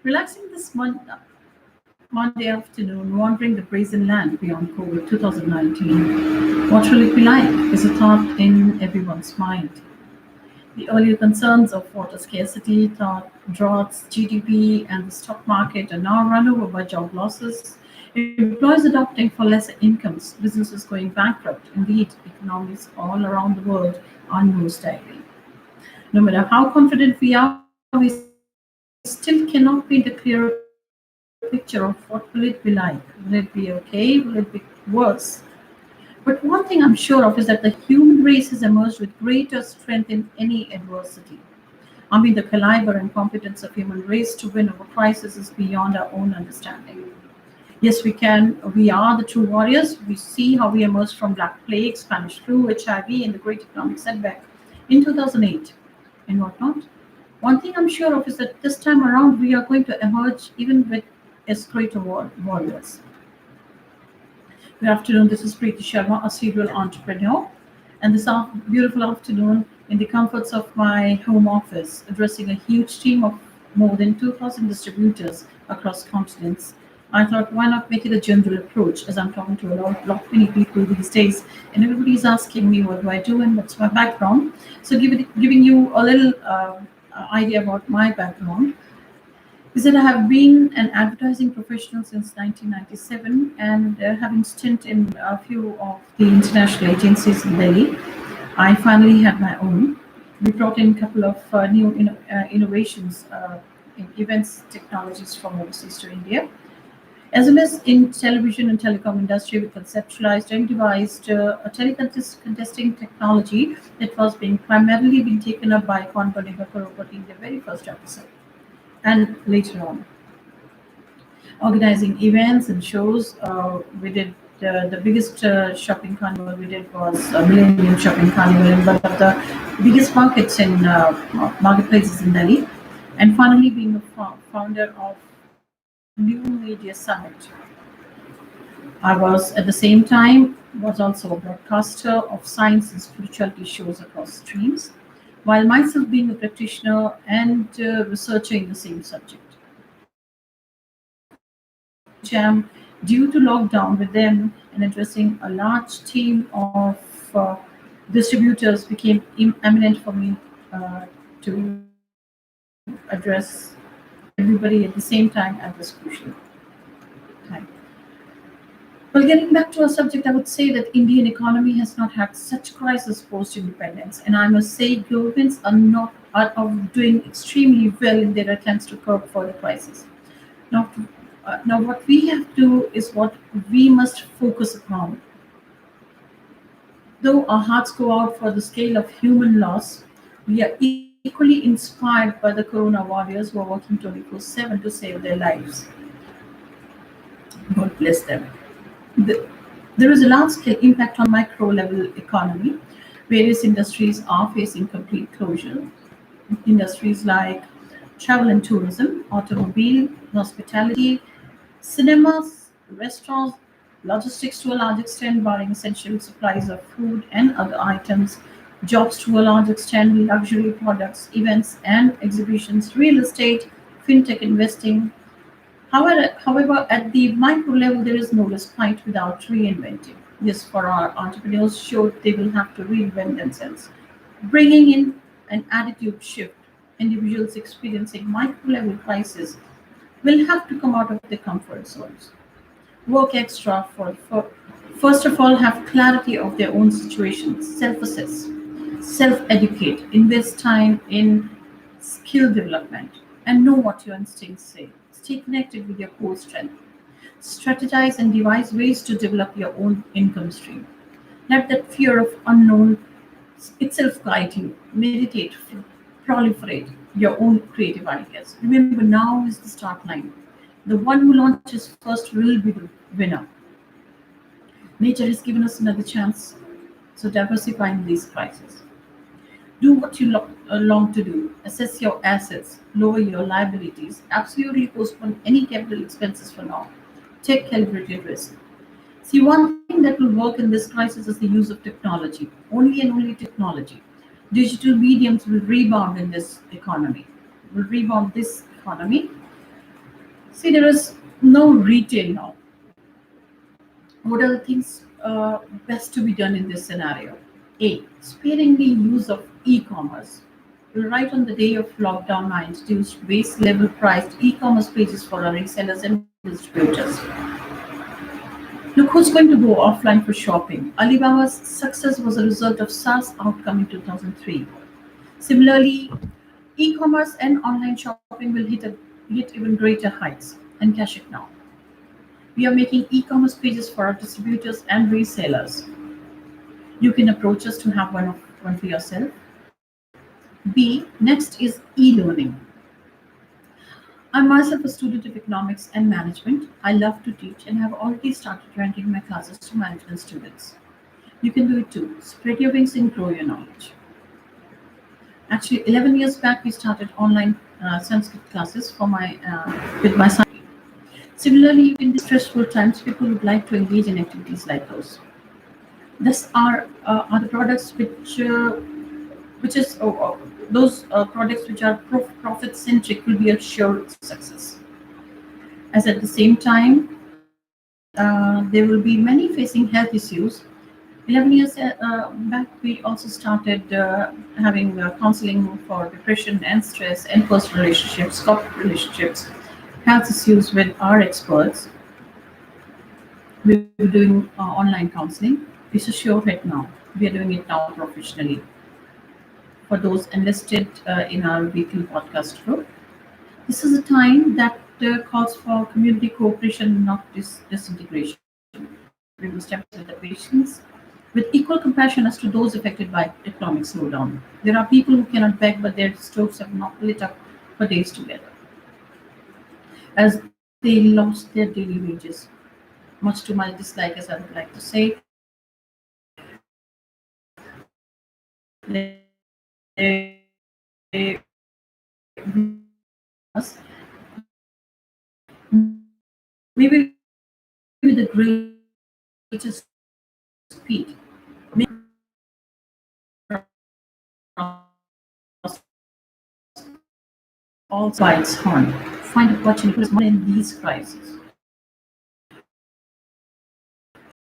Relaxing this Monday afternoon, wandering the brazen land beyond COVID 2019. What will it be like? Is a thought in everyone's mind. The earlier concerns of water scarcity, droughts, GDP, and the stock market are now run over by job losses, employees adopting for lesser incomes, businesses going bankrupt. Indeed, economies all around the world are nosediving. No matter how confident we are, we still cannot paint a clearer picture of what will it be like. Will it be okay? Will it be worse? But one thing I'm sure of is that the human race has emerged with greater strength in any adversity. I mean, the caliber and competence of human race to win over crisis is beyond our own understanding. Yes, we can. We are the true warriors. We see how we emerged from Black Plague, Spanish flu, HIV, and the Great Economic Setback in 2008 and whatnot. One thing I'm sure of is that this time around we are going to emerge even with as greater warriors. Good afternoon. This is Preeti Sharma, a serial entrepreneur, and this beautiful afternoon, in the comforts of my home office, addressing a huge team of more than 2,000 distributors across continents. I thought, why not make it a general approach, as I'm talking to a lot many people these days, and everybody's asking me what do I do and what's my background. So, giving you a little idea about my background is that I have been an advertising professional since 1997 and having stint in a few of the international agencies in Delhi. I finally had my own. We brought in a couple of new innovations in events technologies from overseas to India, as well as in television and telecom industry. We conceptualized and devised a telecontesting technology that was being primarily being taken up by Conbani Karopati in the very first episode and later on organizing events and shows. We did the biggest shopping carnival we did was Millennium Shopping Carnival in one of the biggest markets in marketplaces in Delhi, and finally being a founder of New Media Summit. I was at the same time was also a broadcaster of science and spirituality shows across streams, while myself being a practitioner and researcher in the same subject. Attending Jam due to lockdown with them and addressing a large team of uh, distributors became eminent for me to address everybody at the same time at this crucial time. Well, getting back to our subject, I would say that Indian economy has not had such crisis post-independence, and I must say governments are doing extremely well in their attempts to curb further crisis. Now, now what we have to do is what we must focus upon. Though our hearts go out for the scale of human loss, we are equally inspired by the corona warriors who are working 24/7 to save their lives. God bless them. The, there is a large scale impact on micro level economy. Various industries are facing complete closure. Industries like travel and tourism, automobile, hospitality, cinemas, restaurants, logistics to a large extent, barring essential supplies of food and other items, jobs to a large extent, luxury products, events and exhibitions, real estate, fintech investing. However, at the micro level, there is no respite without reinventing. Yes, for our entrepreneurs, sure, they will have to reinvent themselves, bringing in an attitude shift. Individuals experiencing micro level crisis will have to come out of their comfort zones, work extra for first of all have clarity of their own situation, self-assess, self-educate, invest time in skill development, and know what your instincts say. Stay connected with your core strength. Strategize and devise ways to develop your own income stream. Let that fear of unknown itself guide you. Meditate, proliferate your own creative ideas. Remember, now is the start line. The one who launches first will be the winner. Nature has given us another chance, so diversify in these crises. Do what you long to do. Assess your assets, lower your liabilities, absolutely postpone any capital expenses for now. Take calibrated risk. See, one thing that will work in this crisis is the use of technology, only and only technology. Digital mediums will rebound in this economy, will rebound this economy. See, there is no retail now. What are the things best to be done in this scenario? A. Sparingly use of e-commerce. Right on the day of lockdown, I introduced base level priced e-commerce pages for our resellers and distributors. Look who's going to go offline for shopping. Alibaba's success was a result of SaaS outcome in 2003. Similarly, e-commerce and online shopping will hit even greater heights. And cash it now. We are making e-commerce pages for our distributors and resellers. You can approach us to have one for yourself. B. Next is e-learning. I'm myself a student of economics and management. I love to teach and have already started ranking my classes to management students. You can do it too. Spread your wings and grow your knowledge. Actually, 11 years back, we started online Sanskrit classes for my with my son. Similarly, you in these stressful times, people would like to engage in activities like those. Thus, are the products which is those products which are profit centric will be a sure success. As at the same time, there will be many facing health issues. 11 years back, we also started having counseling for depression and stress and personal relationships, corporate relationships, health issues with our experts. We were doing online counseling. It's a sure hit now. We are doing it now professionally for those enlisted in our weekly podcast group. This is a time that calls for community cooperation, not disintegration. We must empathize with the patients with equal compassion as to those affected by economic slowdown. There are people who cannot beg, but their stoves have not lit up for days together, as they lost their daily wages. Much to my dislike, as I would like to say, maybe with the greatest speed, all sides harm. Find opportunities in these crises.